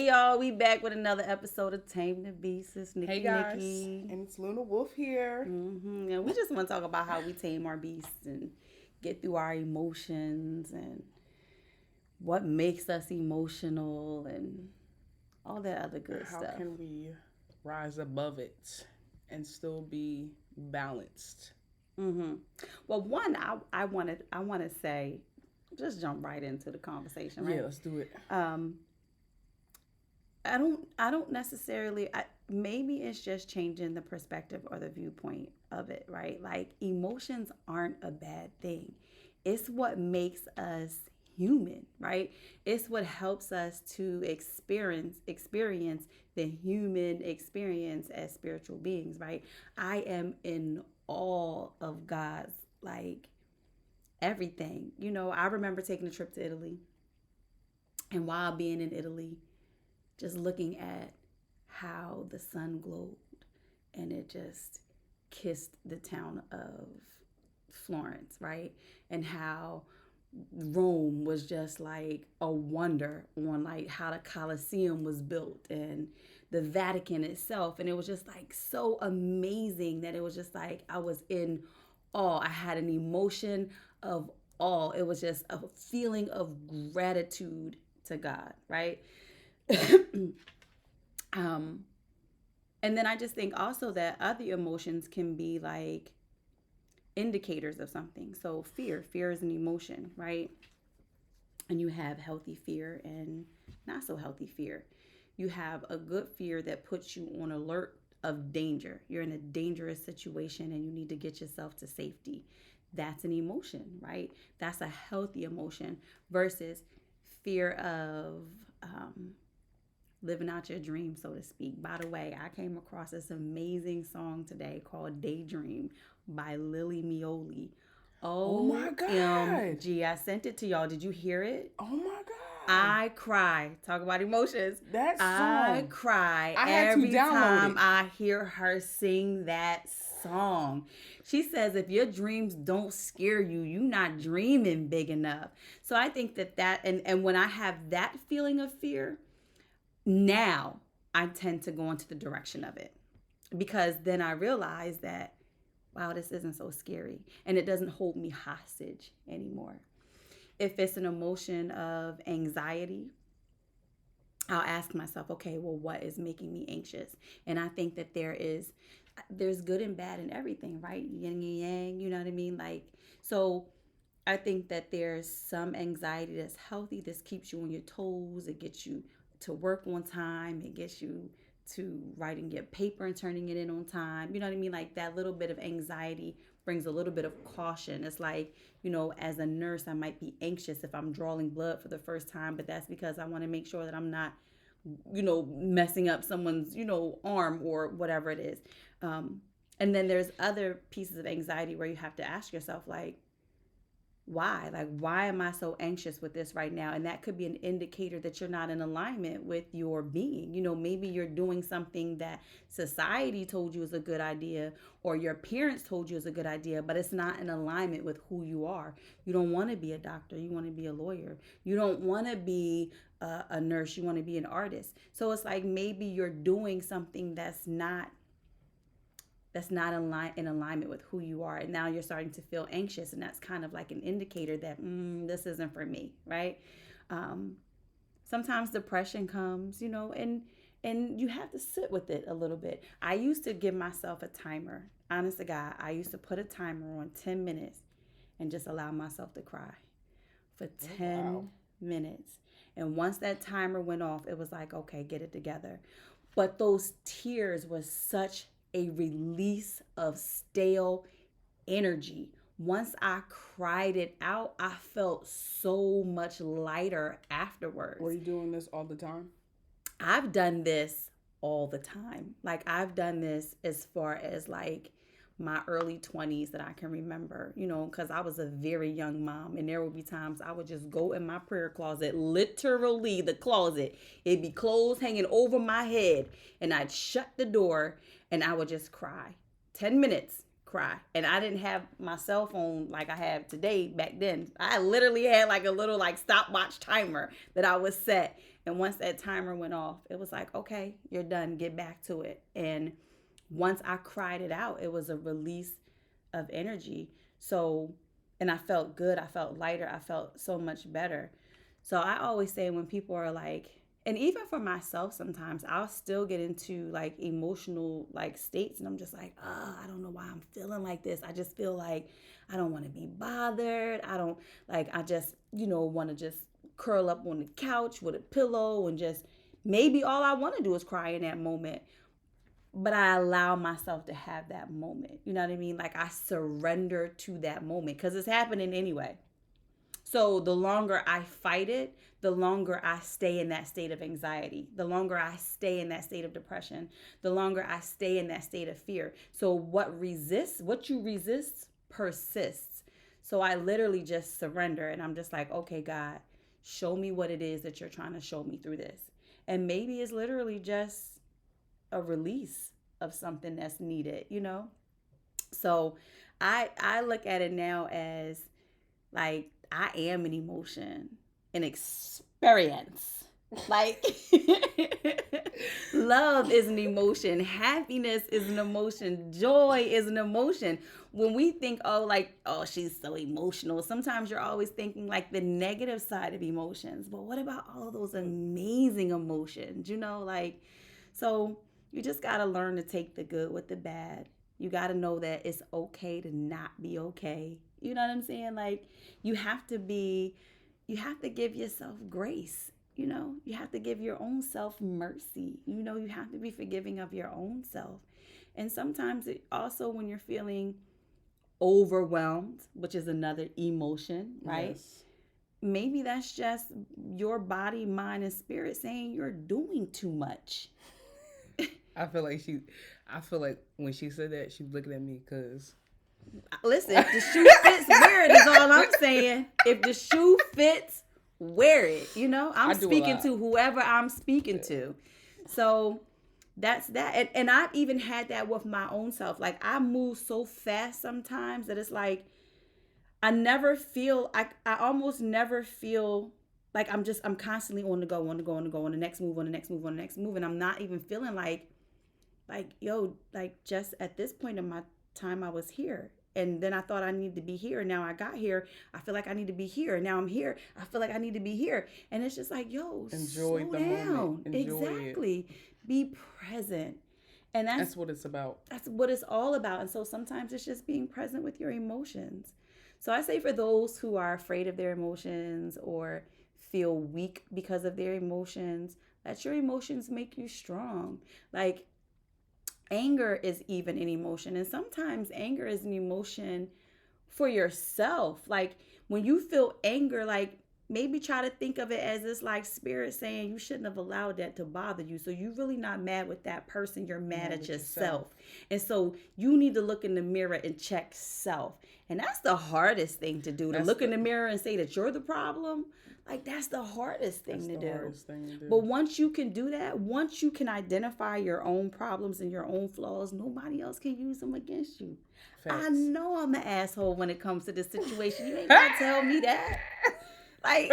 Hey y'all, we back with another episode of Tame the Beast. It's Hey Nikki guys, Nikki. and it's Luna Wolf here. And we just want to talk about how we tame our beasts and get through our emotions and what makes us emotional and all that other good How stuff. can we rise above it and still be balanced? hmm Well, one, I want to say, just jump right into the conversation, Yeah, right? let's do it. Um, I don't necessarily maybe it's just changing the perspective or the viewpoint of it, right? Like emotions aren't a bad thing. It's what makes us human, right? It's what helps us to experience the human experience as spiritual beings, right? I am in awe of God's like everything. I remember taking a trip to Italy, and while being in Italy, just looking at how the sun glowed and it just kissed the town of Florence, right? And how Rome was just like a wonder on like how the Colosseum was built and the Vatican itself. And it was just like so amazing that it was just like I was in awe. I had an emotion of awe. It was just a feeling of gratitude to God, right? um, and then I just think also that other emotions can be like indicators of something. So fear is an emotion, right? And you have healthy fear and not so healthy fear. You have a good fear that puts you on alert of danger. You're in a dangerous situation and you need to get yourself to safety. That's an emotion, right? That's a healthy emotion versus fear of living out your dream, so to speak. By the way, I came across this amazing song today called Daydream by Lily Mioli. Oh my God. OMG. I sent it to y'all. Did you hear it? Oh my God. I cry. Talk about emotions. That I song. cry I had to every download time it. I hear her sing that song. She says if your dreams don't scare you, you're not dreaming big enough. So I think that, and when I have that feeling of fear, now I tend to go into the direction of it because then I realize that, wow, this isn't so scary and it doesn't hold me hostage anymore. If it's an emotion of anxiety, I'll ask myself, okay, well, what is making me anxious? And I think that there's good and bad in everything, right? Yin and yang, you know what I mean? Like, so I think that there's some anxiety that's healthy. This keeps you on your toes. It gets you to work on time. It gets you to writing your paper and turning it in on time. You know what I mean? Like that little bit of anxiety brings a little bit of caution. It's like, as a nurse, I might be anxious if I'm drawing blood for the first time, but that's because I want to make sure that I'm not, messing up someone's, arm or whatever it is. Um, and then there's other pieces of anxiety where you have to ask yourself, like, why am I so anxious with this right now? And that could be an indicator that you're not in alignment with your being. Maybe you're doing something that society told you is a good idea or your parents told you is a good idea, but it's not in alignment with who you are. You don't want to be a doctor, you want to be a lawyer. You don't want to be a nurse, you want to be an artist. So it's like maybe you're doing something that's not in alignment with who you are, and now you're starting to feel anxious, and that's kind of like an indicator that this isn't for me, right? um, Sometimes depression comes, and you have to sit with it a little bit. I used to give myself a timer. Honest to God, I used to put a timer on 10 minutes and just allow myself to cry for Oh, wow. 10 minutes. And once that timer went off, it was like, okay, get it together. But those tears was such a release of stale energy. Once I cried it out, I felt so much lighter Were afterwards. you doing this all the time? I've done this all the time. Like I've done this as far as like my early 20s that I can remember, because I was a very young mom. And there would be times I would just go in my prayer closet, literally the closet. It'd be clothes hanging over my head. And I'd shut the door and I would just cry. 10 minutes, cry. And I didn't have my cell phone like I have today back then. I literally had like a little like stopwatch timer that I would set. And once that timer went off, it was like, okay, you're done. Get back to it. And once I cried it out, it was a release of energy. So, and I felt good. I felt lighter. I felt so much better. So I always say when people are like, and even for myself, sometimes I'll still get into like emotional like states, and I'm just like, oh, I don't know why I'm feeling like this. I just feel like I don't want to be bothered. I don't like, I just, want to just curl up on the couch with a pillow and just maybe all I want to do is cry in that moment. But I allow myself to have that moment. You know what I mean? Like I surrender to that moment because it's happening anyway. So the longer I fight it, the longer I stay in that state of anxiety, the longer I stay in that state of depression, the longer I stay in that state of fear. So what you resist persists. So I literally just surrender and I'm just like, okay, God, show me what it is that you're trying to show me through this. And maybe it's literally just a release of something that's needed, So I look at it now as like I am an emotion, an experience. Like love is an emotion, happiness is an emotion, joy is an emotion. When we think, oh, she's so emotional, sometimes you're always thinking like the negative side of emotions. But what about all of those amazing emotions? So you just got to learn to take the good with the bad. You got to know that it's okay to not be okay. You know what I'm saying? Like you have to give yourself grace. You have to give your own self mercy. You have to be forgiving of your own self. And sometimes it also when you're feeling overwhelmed, which is another emotion, right? Yes. Maybe that's just your body, mind, and spirit saying you're doing too much. I feel like when she said that, she was looking at me because. Listen, if the shoe fits, wear it is all I'm saying. If the shoe fits, wear it. I'm speaking to whoever I'm speaking to. So that's that. And I've even had that with my own self. Like I move so fast sometimes that it's like I almost never feel like I'm constantly on the go, on the next move, on the next move, on the next move. And I'm not even feeling like just at this point in my time I was here. And then I thought I needed to be here. Now I got here. I feel like I need to be here. Now I'm here. I feel like I need to be here. And it's just like, enjoy the down. moment. Enjoy exactly. It. Be present. And that's what it's about. That's what it's all about. And so sometimes it's just being present with your emotions. So I say for those who are afraid of their emotions or feel weak because of their emotions, let your emotions make you strong. Like anger is even an emotion. And sometimes anger is an emotion for yourself. Like when you feel anger, like maybe try to think of it as this like spirit saying you shouldn't have allowed that to bother you. So you're really not mad with that person. You're mad at yourself. And so you need to look in the mirror and check self. And that's the hardest thing to do, to look in the mirror and say that you're the problem. Like that's the hardest thing to do. But once you can do that, once you can identify your own problems and your own flaws, nobody else can use them against you. Facts. I know I'm an asshole when it comes to this situation. You ain't gotta tell me that. Like,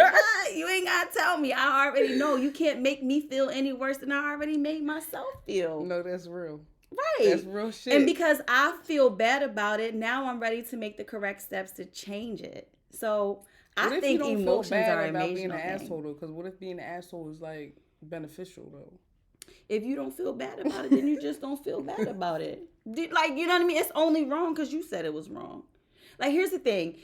you ain't gotta tell me. I already know. You can't make me feel any worse than I already made myself feel. No, that's real. Right. That's real shit. And because I feel bad about it, now I'm ready to make the correct steps to change it. So I think emotions are amazing. About being an asshole though, because what if being an asshole is like beneficial though? If you don't feel bad about it, then you just don't feel bad about it. Like, you know what I mean? It's only wrong because you said it was wrong. Like, here's the thing.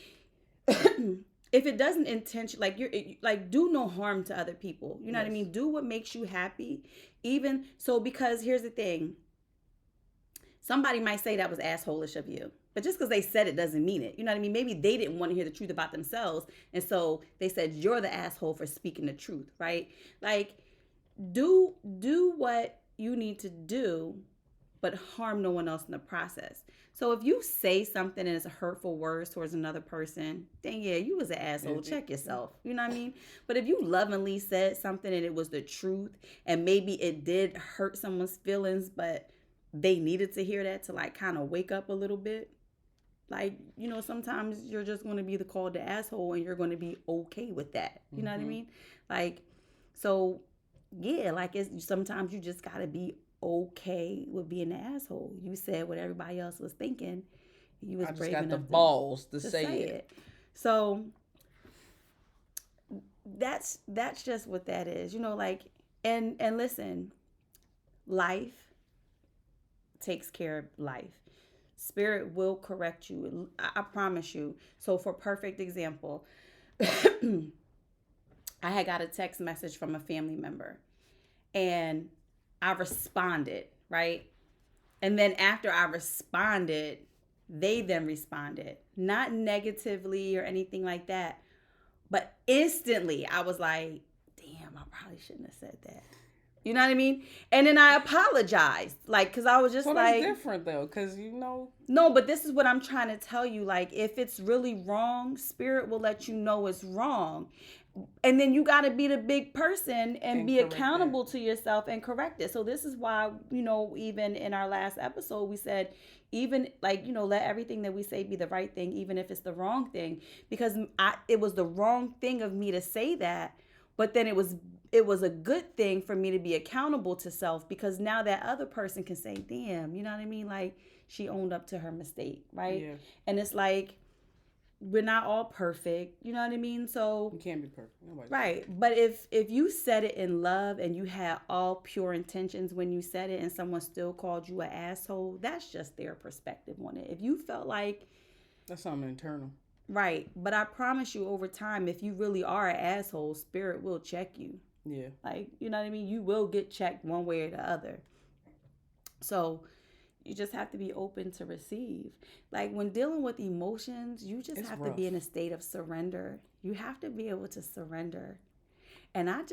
If it doesn't do no harm to other people. You know what I mean? Do what makes you happy. Even so, because here's the thing. Somebody might say that was asshole-ish of you. But just because they said it doesn't mean it. You know what I mean? Maybe they didn't want to hear the truth about themselves. And so they said, you're the asshole for speaking the truth, right? Like, do what you need to do, but harm no one else in the process. So if you say something and it's hurtful words towards another person, then yeah, you was an asshole. Check yourself. You know what I mean? But if you lovingly said something and it was the truth, and maybe it did hurt someone's feelings, but they needed to hear that to like kind of wake up a little bit. Like, you know, sometimes you're just going to be called the asshole and you're going to be okay with that. You know what I mean? Like, so yeah, like it's sometimes you just gotta be okay with being an asshole. You said what everybody else was thinking. You was I just brave got the enough balls to to say say it. it. So that's just what that is. Like, and listen, life takes care of life. Spirit will correct you. I promise you. So for perfect example, I had got a text message from a family member and I responded, right? And then after I responded, they then responded. Not negatively or anything like that, but instantly I was like, damn, I probably shouldn't have said that. You know what I mean? And then I apologized, like, because I was just So like, that's different though, because no, but this is what I'm trying to tell you. Like, if it's really wrong, Spirit will let you know it's wrong. And then you got to be the big person and be accountable to yourself and correct it. So this is why, even in our last episode, we said, even like, let everything that we say be the right thing, even if it's the wrong thing, because it was the wrong thing of me to say that. But then it was a good thing for me to be accountable to self, because now that other person can say, damn, you know what I mean? Like, she owned up to her mistake, right? Yeah. And it's like, we're not all perfect, you know what I mean? So you can't be perfect. Nobody's right. perfect. But if you said it in love and you had all pure intentions when you said it and someone still called you an asshole, that's just their perspective on it. If you felt like that's something internal. Right. But I promise you, over time, if you really are an asshole, Spirit will check you. Yeah. Like, you know what I mean? You will get checked one way or the other. So you just have to be open to receive. Like, when dealing with emotions, you just It's have rough. to be in a state of surrender. You have to be able to surrender. And I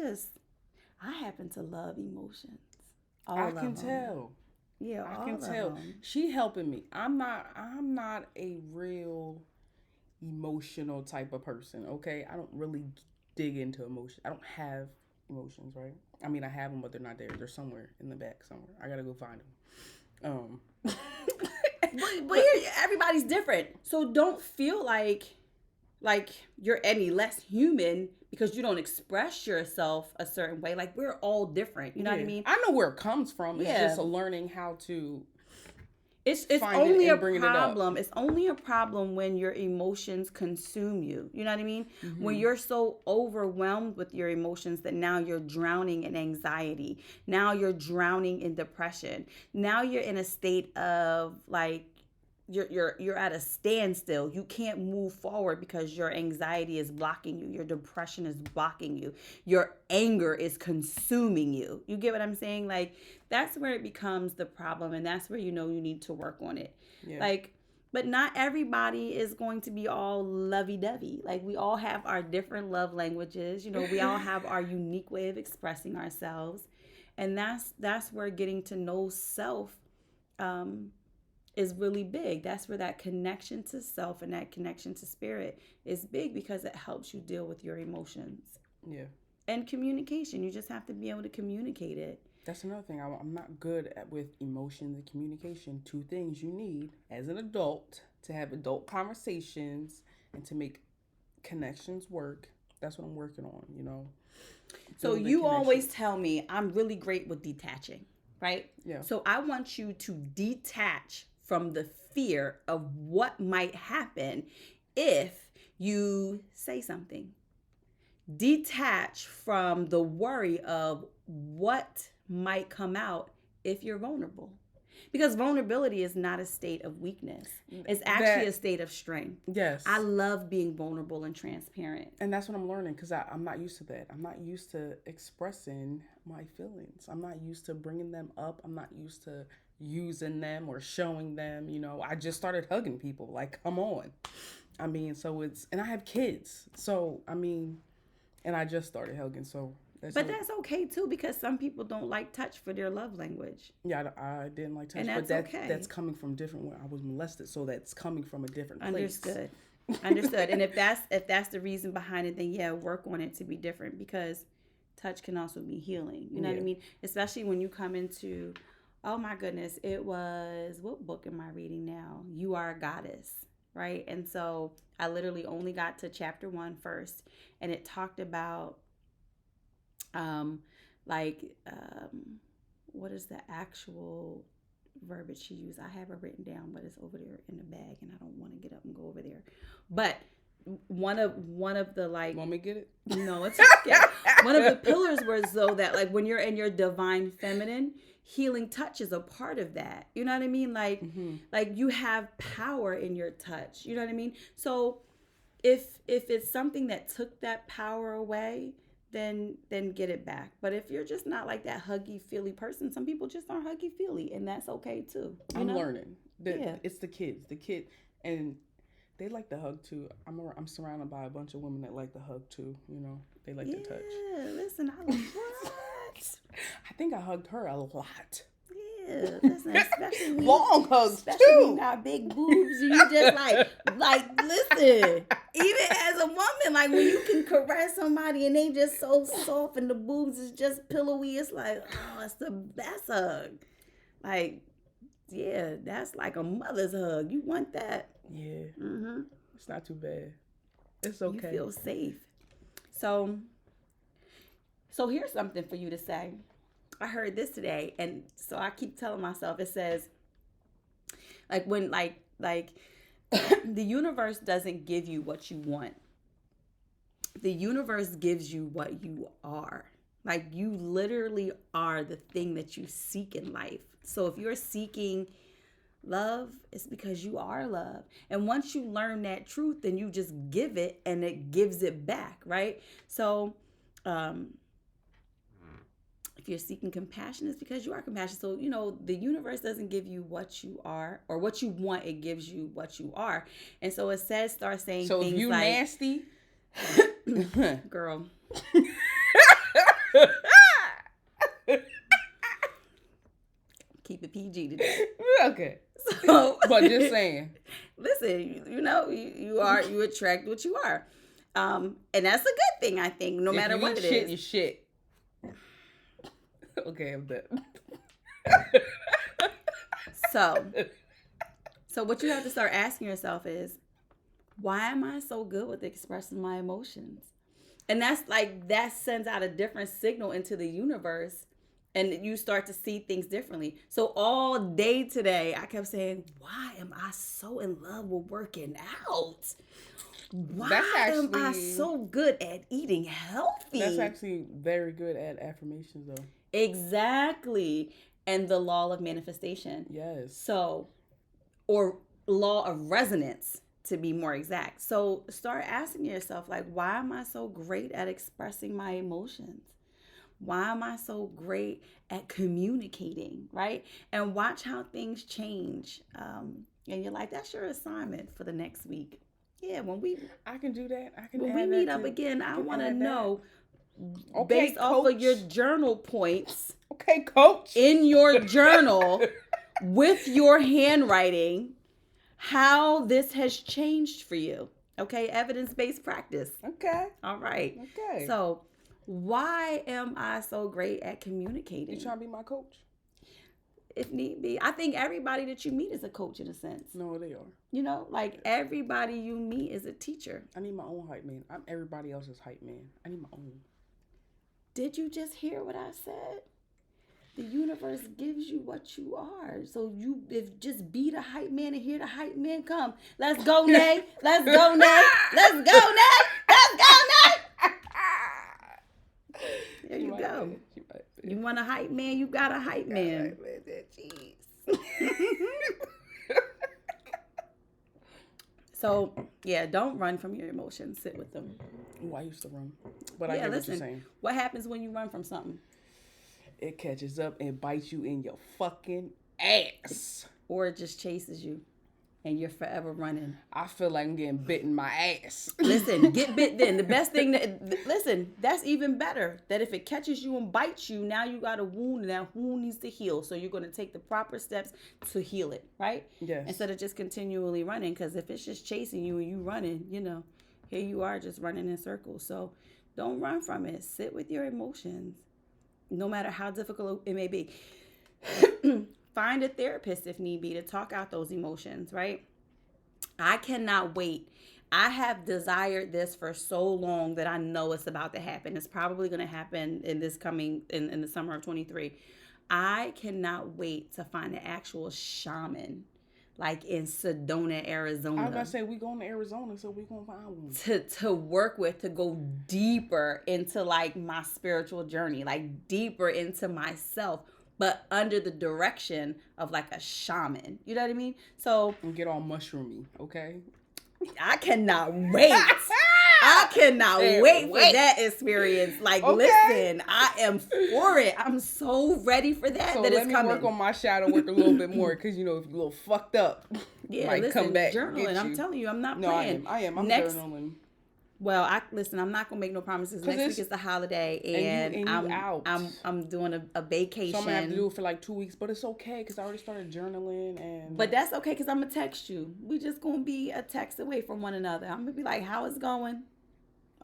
happen to love emotions. I can tell. Yeah, I can tell. She helping me. I'm not a real emotional type of person, okay? I don't really dig into emotions. I don't have emotions, right? I mean, I have them, but they're not there. They're somewhere in the back somewhere. I gotta go find them. But here, everybody's different. So don't feel like you're any less human because you don't express yourself a certain way. Like, we're all different. You know what I mean? I know where it comes from. It's just learning how to It's only a problem. It's only a problem when your emotions consume you. You know what I mean? Mm-hmm. When you're so overwhelmed with your emotions that now you're drowning in anxiety. Now you're drowning in depression. Now you're in a state of like you're at a standstill. You can't move forward because your anxiety is blocking you. Your depression is blocking you. Your anger is consuming you. You get what I'm saying? Like, that's where it becomes the problem, and that's where you need to work on it. Yeah. Like, but not everybody is going to be all lovey-dovey. Like, we all have our different love languages. We all have our unique way of expressing ourselves, and that's where getting to know self is really big. That's where that connection to self and that connection to spirit is big, because it helps you deal with your emotions. Yeah. And communication. You just have to be able to communicate it. That's another thing. I'm not good with emotions and communication. Two things you need as an adult to have adult conversations and to make connections work. That's what I'm working on, So you always tell me I'm really great with detaching, right? Yeah. So I want you to detach from the fear of what might happen if you say something. Detach from the worry of what might come out if you're vulnerable. Because vulnerability is not a state of weakness. It's actually a state of strength. Yes. I love being vulnerable and transparent. And that's what I'm learning, because I'm not used to that. I'm not used to expressing my feelings. I'm not used to bringing them up. I'm not used to using them or showing them. I just started hugging people. Like, come on. I mean, and I have kids. So, and I just started hugging. So, that's okay too, because some people don't like touch for their love language. Yeah, I didn't like touch, and that's okay. That's coming from different. I was molested, so that's coming from a different place. Understood. And if that's the reason behind it, then work on it to be different, because touch can also be healing. You know what I mean? Especially when you come into, oh my goodness, it was, what book am I reading now? You Are a Goddess, right? And so I literally only got to chapter 1 first, and it talked about like what is the actual verbiage she used? I have it written down, but it's over there in the bag, and I don't want to get up and go over there. But one of the like, want me to get it? No, it's okay. One of the pillars was so that like when you're in your divine feminine, healing touch is a part of that. You know what I mean? Like like you have power in your touch. You know what I mean? So if it's something that took that power away, then get it back. But if you're just not like that huggy feely person, some people just aren't huggy feely, and that's okay too. I'm learning. Yeah. It's the kids. And they like to hug too. I'm surrounded by a bunch of women that like to hug too. You know, they like to touch. Yeah, listen, I like what? I think I hugged her a lot. Yeah, listen, especially when long hugs especially too. when you got big boobs, and you just like listen. Even as a woman, like when you can caress somebody and they just so soft and the boobs is just pillowy, it's like, oh, it's the best hug. Like, yeah, that's like a mother's hug. You want that? Yeah. Mm-hmm. It's not too bad. It's okay. You feel safe. So here's something for you to say. I heard this today, and so I keep telling myself, it says, like when like the universe doesn't give you what you want. The universe gives you what you are. Like you literally are the thing that you seek in life. So if you're seeking love, it's because you are love. And once you learn that truth, then you just give it and it gives it back, right? So if you're seeking compassion, it's because you are compassionate. So, you know, the universe doesn't give you what you are or what you want. It gives you what you are. And so it says, start saying so things if you like, nasty, girl. Keep it PG today. Okay. So, but just saying. Listen, you know, you attract what you are. And that's a good thing, I think, no matter what it is. You shit. Okay, I'm done. So what you have to start asking yourself is, why am I so good with expressing my emotions? And that's like, that sends out a different signal into the universe, and you start to see things differently. So all day today, I kept saying, why am I so in love with working out? Why am I so good at eating healthy? That's actually very good at affirmations, though. Exactly. And the law of manifestation. Yes. So, or law of resonance, to be more exact. So start asking yourself, like, why am I so great at expressing my emotions? Why am I so great at communicating, right? And watch how things change. And you're like, that's your assignment for the next week. Yeah, I can do that. When we meet up again, I want to know, okay, based off of your journal points. Okay, coach. In your journal with your handwriting, how this has changed for you. Okay, evidence-based practice. Okay. All right. Okay. So, why am I so great at communicating? You trying to be my coach? If need be. I think everybody that you meet is a coach in a sense. No, they are. You know, like everybody you meet is a teacher. I need my own hype man. I'm everybody else's hype man. I need my own. Did you just hear what I said? The universe gives you what you are. So just be the hype man and hear the hype man come. Let's go, Nay. Let's go, Nay. Let's go, Nay. Let's go, Nay. There you go. You want a hype man? You got a hype man. Jeez. So, yeah, don't run from your emotions. Sit with them. Ooh, I used to run. But I get what you're saying. What happens when you run from something? It catches up and bites you in your fucking ass. Or it just chases you and you're forever running. I feel like I'm getting bit in my ass. Listen, get bit then. The best thing listen, that's even better. That if it catches you and bites you, now you got a wound and that wound needs to heal. So you're going to take the proper steps to heal it, right? Yes. Instead of just continually running. Because if it's just chasing you and you running, you know, here you are just running in circles. So don't run from it. Sit with your emotions, no matter how difficult it may be. Find a therapist if need be to talk out those emotions, right? I cannot wait I have desired this for so long that I know it's about to happen. It's probably going to happen in this coming in the summer of 23. I cannot wait to find an actual shaman like in Sedona, Arizona. I was about to say we going to Arizona, so we gonna find one to work with, to go deeper into like my spiritual journey, like deeper into myself, but under the direction of like a shaman. You know what I mean? So and get all mushroomy, okay? I cannot wait. I cannot wait for that experience. Like, listen, I am for it. I'm so ready for that. So that let it's me coming. work on my shadow work a little bit more, because you know if you're a little fucked up, might come back. Journaling. I'm telling you, I'm not playing. I am. I'm journaling. Well, I'm not gonna make no promises. Next week is the holiday, and I'm doing a vacation. So I'm gonna have to do it for like 2 weeks, but it's okay because I already started journaling and. But that's okay because I'm gonna text you. We just gonna be a text away from one another. I'm gonna be like, "How it's going?"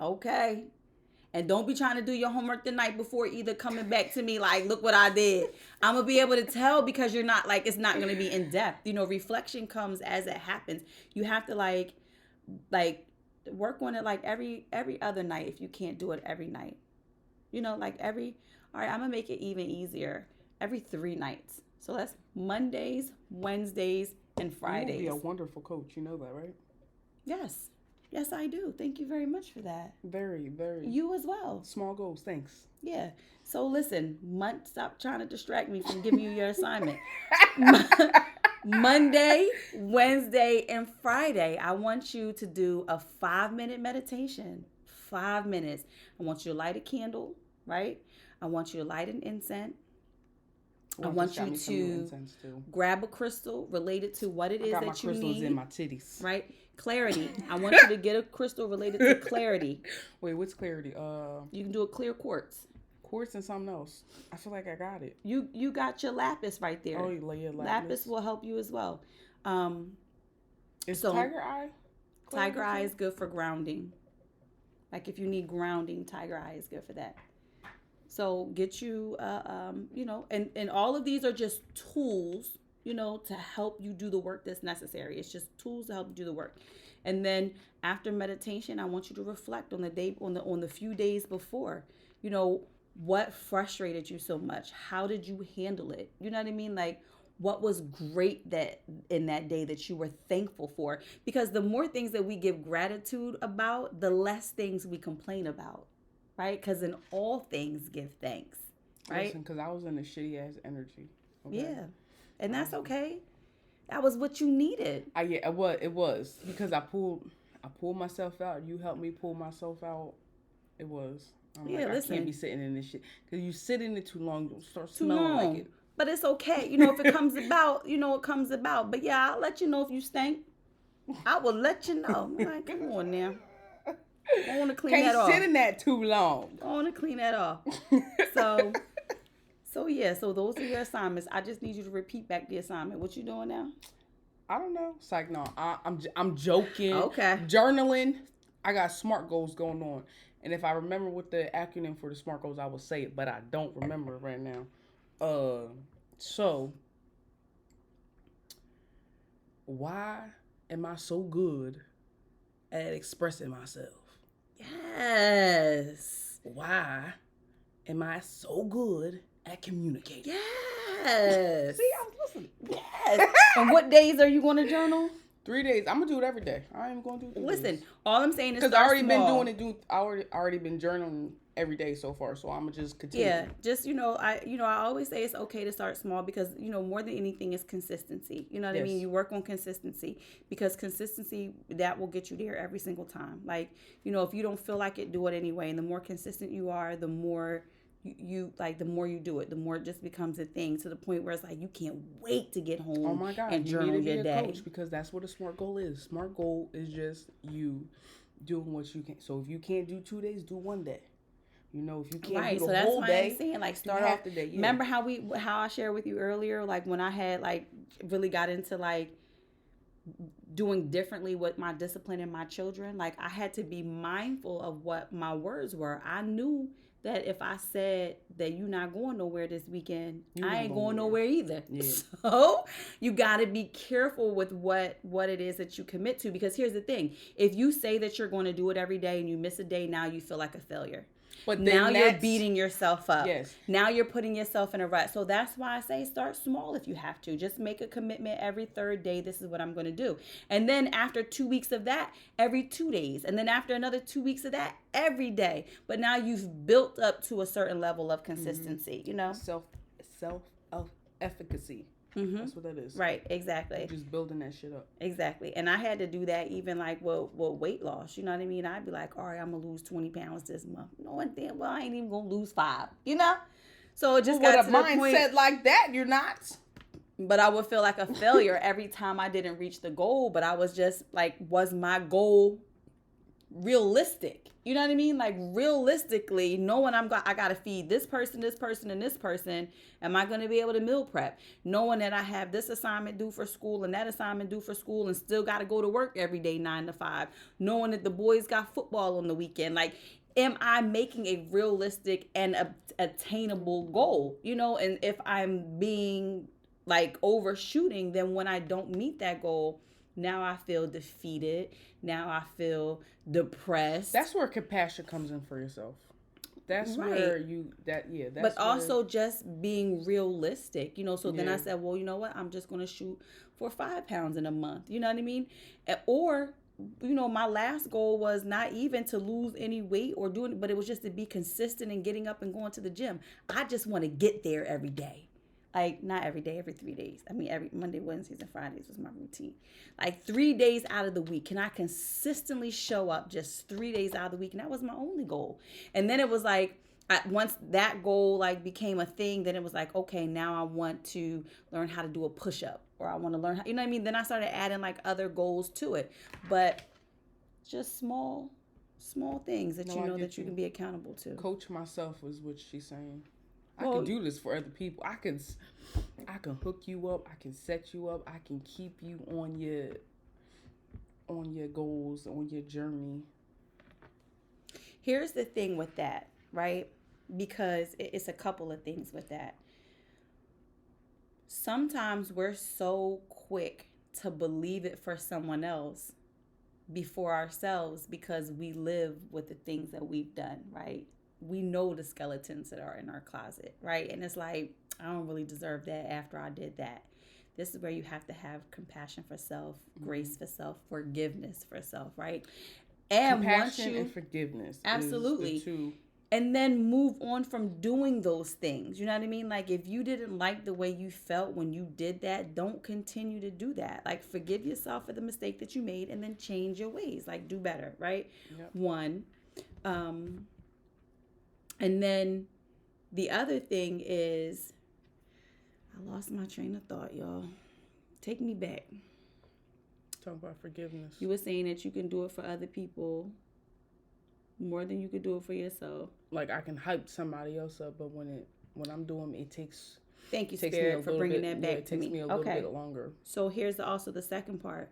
Okay. And don't be trying to do your homework the night before either, coming back to me like, look what I did. I'm going to be able to tell because you're not like, it's not going to be in depth. You know, reflection comes as it happens. You have to like work on it like every other night if you can't do it every night. You know, like all right, I'm going to make it even easier. Every 3 nights. So that's Mondays, Wednesdays, and Fridays. You will be a wonderful coach. You know that, right? Yes. Yes, I do. Thank you very much for that. Very, very. You as well. Small goals. Thanks. Yeah. So listen, stop trying to distract me from giving you your assignment. Monday, Wednesday, and Friday, I want you to do a 5-minute meditation. 5 minutes. I want you to light a candle, right? I want you to light an incense. I want you to grab a crystal related to what it is that you need. I got my crystals in my titties. Right? Clarity. I want you to get a crystal related to clarity. Wait, what's clarity? You can do a clear quartz. Quartz and something else. I feel like I got it. You got your lapis right there. Oh, you lay your lapis. Lapis will help you as well. Is Tiger Eye? Tiger Eye is good for grounding. Like if you need grounding, Tiger Eye is good for that. So get you, and all of these are just tools, to help you do the work that's necessary. It's just tools to help you do the work. And then after meditation, I want you to reflect on the day, on the few days before, what frustrated you so much? How did you handle it? You know what I mean? Like what was great that in that day that you were thankful for? Because the more things that we give gratitude about, the less things we complain about. Right? Because in all things, give thanks. Right? Listen, because I was in a shitty ass energy. Okay? Yeah. And that's okay. That was what you needed. It was. Because I pulled myself out. You helped me pull myself out. It was. Listen. I can't be sitting in this shit. Because you sit in it too long, you'll start smelling like it. But it's okay. If it comes about, it comes about. But yeah, I'll let you know if you stink. I will let you know. Like, come on now. I want to clean that off. Can't sit in that too long. I want to clean that off. So those are your assignments. I just need you to repeat back the assignment. What you doing now? I don't know. It's like, no, I'm joking. Okay. Journaling. I got SMART goals going on. And if I remember what the acronym for the SMART goals, I will say it, but I don't remember it right now. So why am I so good at expressing myself? Yes. Why am I so good at communicating? Yes. See, I'm listening. Yes. And what days are you going to journal? 3 days. I'm gonna do it every day. I ain't gonna do it. Listen, all I'm saying is because I already been doing it. I already been journaling every day so far. So I'm gonna just continue. Yeah, just I always say it's okay to start small because more than anything is consistency. You know what I mean? You work on consistency because consistency that will get you there every single time. Like if you don't feel like it, do it anyway. And the more consistent you are, the more the more you do it, the more it just becomes a thing to the point where it's like you can't wait to get home. Oh my God, and journal you need to your be a day. coach because that's what a SMART goal is. SMART goal is just you doing what you can. So if you can't do 2 days, do 1 day. If you can't do the whole day, I'm saying like start off the day. Yeah. Remember how I shared with you earlier, like when I had really got into doing differently with my discipline and my children. Like I had to be mindful of what my words were. I knew that if I said that you're not going nowhere this weekend, You I ain't ain't going going nowhere. nowhere either. Yeah. So you got to be careful with what it is that you commit to, because here's the thing: if you say that you're going to do it every day and you miss a day, now you feel like a failure. But Now then you're that's beating yourself up. yes. Now you're putting yourself in a rut. So that's why I say start small if you have to. Just make a commitment every third day. This is what I'm going to do. And then after 2 weeks of that, every 2 days. And then after another 2 weeks of that, every day. But now you've built up to a certain level of consistency, you know? Self efficacy. That's what that is. Right, exactly. You're just building that shit up. Exactly. And I had to do that even like with weight loss. You know what I mean? I'd be like, all right, I'm going to lose 20 pounds this month. No, and then, well, I ain't even going to lose 5, you know? So it just got to the point. With a mindset like that, you're not. But I would feel like a failure every time I didn't reach the goal. But I was just like, was my goal realistic? You know what I mean? Like realistically, knowing I got to feed this person, and this person. Am I going to be able to meal prep? Knowing that I have this assignment due for school and that assignment due for school and still got to go to work every day 9 to 5. Knowing that the boys got football on the weekend. Like, am I making a realistic and attainable goal? You know, and if I'm being like overshooting, then when I don't meet that goal, now I feel defeated. Now I feel depressed. That's where compassion comes in for yourself. That's right. where you that's but also just being realistic, you know. So then Yeah. I said, well, you know what? I'm just going to shoot for 5 pounds in a month. You know what I mean? Or, you know, my last goal was not even to lose any weight or do it, but it was just to be consistent and getting up and going to the gym. I just want to get there every day. Like, not every day, every 3 days. I mean, every Monday, Wednesdays, and Fridays was my routine. Like 3 days out of the week. Can I consistently show up just 3 days out of the week? And that was my only goal. And then it was like, once that goal like became a thing, then it was like, okay, now I want to learn how to do a push-up, or I want to learn how, you know what I mean? Then I started adding like other goals to it. But just small things that you know that you can be accountable to. Coach myself is what she's saying. I can do this for other people. I can hook you up. I can set you up. I can keep you on your goals, on your journey. Here's the thing with that, right? Because it's a couple of things with that. Sometimes we're so quick to believe it for someone else before ourselves because we live with the things that we've done, right? We know the skeletons that are in our closet, right? And it's like, I don't really deserve that after I did that. This is where you have to have compassion for self, grace for self, forgiveness for self, right? And compassion and forgiveness. Absolutely. Is the two. And then move on from doing those things. You know what I mean? Like, if you didn't like the way you felt when you did that, don't continue to do that. Like, forgive yourself for the mistake that you made and then change your ways. Like, do better, right? Yep. One. And then the other thing is, I lost my train of thought, y'all. Take me back. Talk about forgiveness. You were saying that you can do it for other people more than you could do it for yourself. Like, I can hype somebody else up, but when I'm doing it takes. Thank you, Spirit, for bringing that back to me. It takes me a little bit longer. So here's also the second part.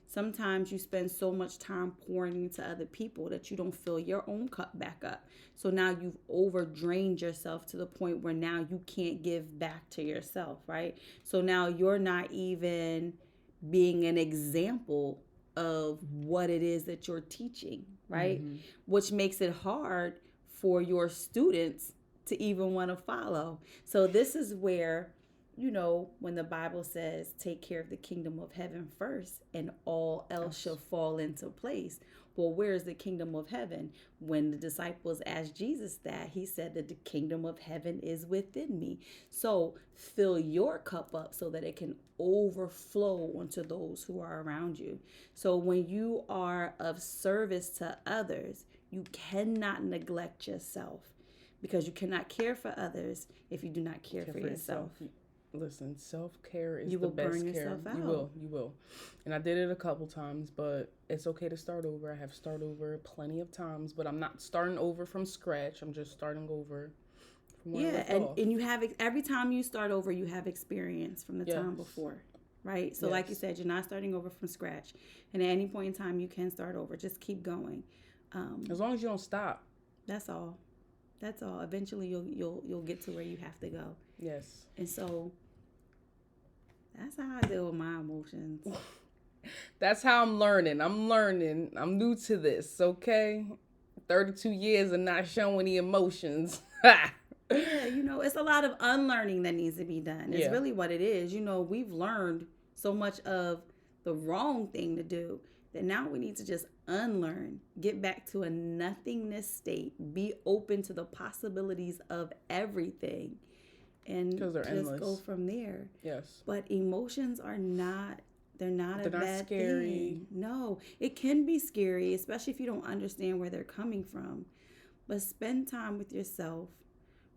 Sometimes you spend so much time pouring into other people that you don't fill your own cup back up. So now you've overdrained yourself to the point where now you can't give back to yourself, right? So now you're not even being an example of what it is that you're teaching, right? Mm-hmm. Which makes it hard for your students to even want to follow. So this is where, you know, when the Bible says, take care of the kingdom of heaven first and all else shall fall into place. Well, where is the kingdom of heaven? When the disciples asked Jesus that, he said that the kingdom of heaven is within me. So fill your cup up so that it can overflow onto those who are around you. So when you are of service to others, you cannot neglect yourself, because you cannot care for others if you do not care for yourself. Listen, self-care is the best care. You will burn yourself out. You will. And I did it a couple times, but it's okay to start over. I have started over plenty of times, but I'm not starting over from scratch. I'm just starting over from where I left off. And you have, every time you start over, you have experience from the time before, right? So like you said, you're not starting over from scratch. And at any point in time, you can start over. Just keep going. As long as you don't stop. That's all. That's all. Eventually, you'll get to where you have to go. Yes. And so that's how I deal with my emotions. That's how I'm learning. I'm learning. I'm new to this, okay? 32 years of not showing any emotions. Yeah, it's a lot of unlearning that needs to be done. It's Yeah. really what it is. We've learned so much of the wrong thing to do that now we need to just unlearn, get back to a nothingness state, be open to the possibilities of everything, and 'Cause they're just endless. go from there. Yes. But emotions are not, they're not a They're not bad scary. thing. No, it can be scary, especially if you don't understand where they're coming from. But spend time with yourself.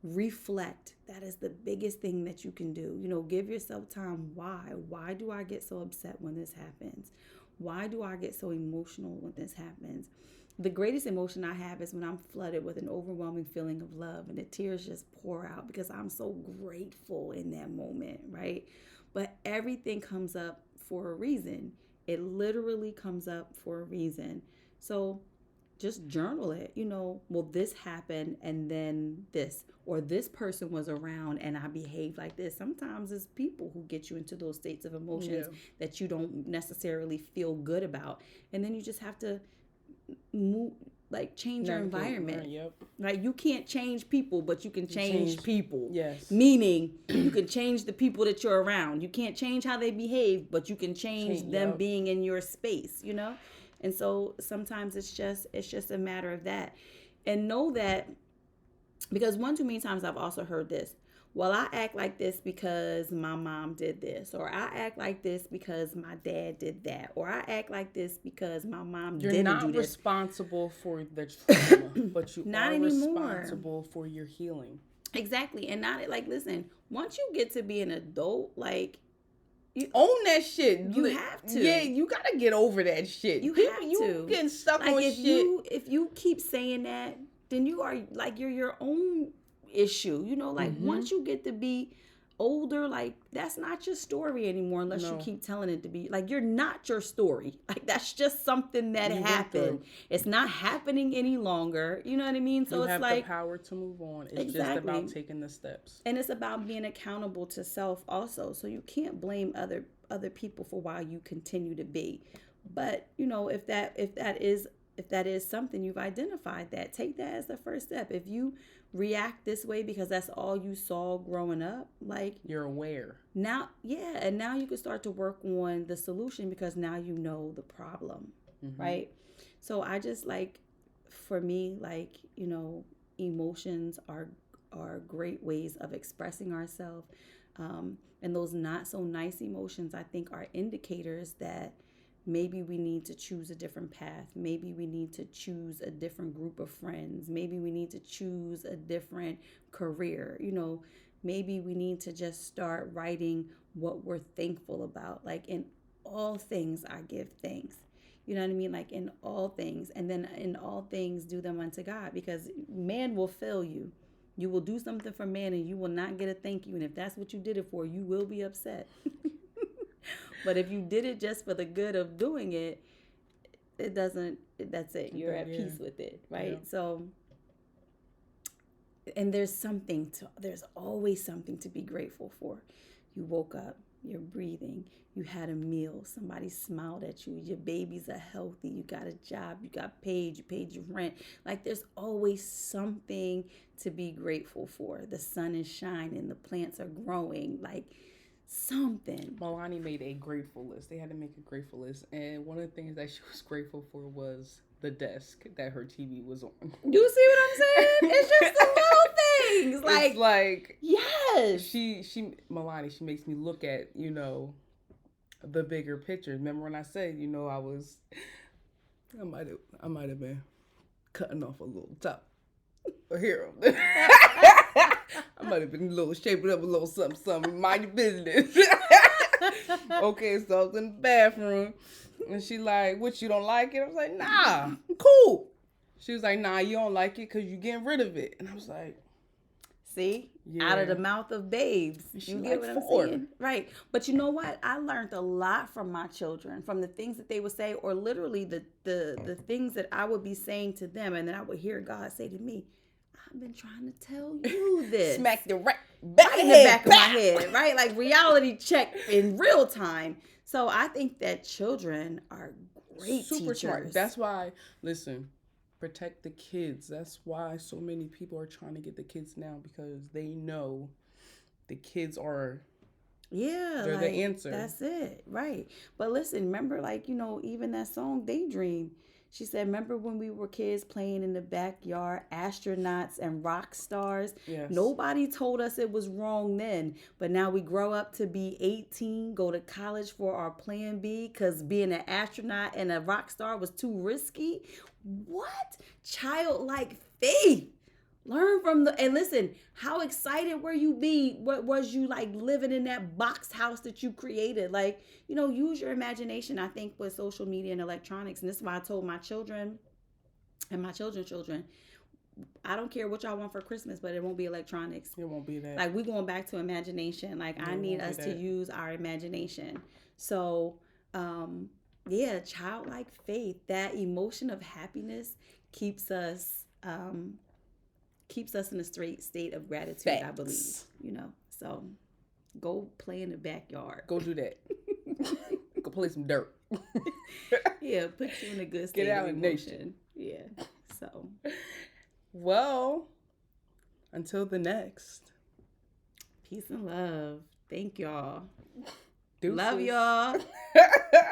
Reflect. That is the biggest thing that you can do. Give yourself time. Why do I get so upset when this happens? Why do I get so emotional when this happens? The greatest emotion I have is when I'm flooded with an overwhelming feeling of love and the tears just pour out because I'm so grateful in that moment, right? But everything comes up for a reason. It literally comes up for a reason. So just journal it. Well, this happened and then this, or this person was around and I behaved like this. Sometimes it's people who get you into those states of emotions that you don't necessarily feel good about. And then you just have to move, change your environment. Yep. Right? You can't change people, but you can change people. Yes. Meaning you can change the people that you're around. You can't change how they behave, but you can change them being in your space, And so sometimes it's just a matter of that. And know that, because one too many times I've also heard this. Well, I act like this because my mom did this, or I act like this because my dad did that, or I act like this because my mom didn't do this. You're not responsible for the trauma, but you not are anymore. responsible for your healing. Exactly. And not listen, once you get to be an adult, you own that shit. You have to. Yeah, you gotta get over that shit. You have to. You getting stuck on if shit. If you keep saying that, then you are you're your own issue. Once you get to be older, that's not your story anymore unless you keep telling it to be. You're not your story. That's just something that happened. It's not happening any longer. You know what I mean? So you it's have the power to move on. It's just about taking the steps. And it's about being accountable to self also. So you can't blame other people for why you continue to be. But, if that is something you've identified, that take that as the first step. If you react this way because that's all you saw growing up, you're aware now. And now you can start to work on the solution because now you know the problem. Right? So I just for me, emotions are great ways of expressing ourselves, and those not so nice emotions I think are indicators that maybe we need to choose a different path. Maybe we need to choose a different group of friends. Maybe we need to choose a different career. Maybe we need to just start writing what we're thankful about. In all things, I give thanks. You know what I mean? In all things. And then in all things, do them unto God, because man will fail you. You will do something for man and you will not get a thank you. And if that's what you did it for, you will be upset. But if you did it just for the good of doing it, that's it. You're at peace with it, right? Yeah. So, and there's always something to be grateful for. You woke up, you're breathing, you had a meal, somebody smiled at you, your babies are healthy, you got a job, you got paid, you paid your rent. There's always something to be grateful for. The sun is shining, the plants are growing, something. Milani made a grateful list. They had to make a grateful list. And one of the things that she was grateful for was the desk that her TV was on. You see what I'm saying? It's just the little things. It's yes. Milani, she makes me look at, the bigger picture. Remember when I said, I might have been cutting off a little top. Here. I might have been shaping up a little something. Mind your business. Okay, so I was in the bathroom, and she what, you don't like it? I was like, nah, I'm cool. She was like, nah, you don't like it because you're getting rid of it. And I was like, see? Yeah. Out of the mouth of babes. You get what I'm saying? Right. But you know what? I learned a lot from my children, from the things that they would say, or literally the things that I would be saying to them, and then I would hear God say to me, I've been trying to tell you this. Smack the right In the back of my head, right? Like reality check in real time. So I think that children are great Super teachers. smart. That's why, listen, protect the kids. That's why so many people are trying to get the kids now, because they know the kids are they're the answer. That's it, right? But listen, remember, like, even that song Daydream. She said, remember when we were kids playing in the backyard, astronauts and rock stars? Yes. Nobody told us it was wrong then. But now we grow up to be 18, go to college for our plan B because being an astronaut and a rock star was too risky. What? Childlike faith. Learn from and listen, how excited were you what was you like living in that box house that you created? Like, use your imagination, I think, with social media and electronics. And this is why I told my children and my children's children, I don't care what y'all want for Christmas, but it won't be electronics. It won't be that. Like, we're going back to imagination. Like, I need us to use our imagination. So, childlike faith, that emotion of happiness keeps us in a straight state of gratitude. Facts. I believe, so go play in the backyard. Go do that. Go play some dirt. Yeah, put you in a good state of emotion. Yeah. So, well, until the next. Peace and love. Thank y'all. Deuces. Love y'all.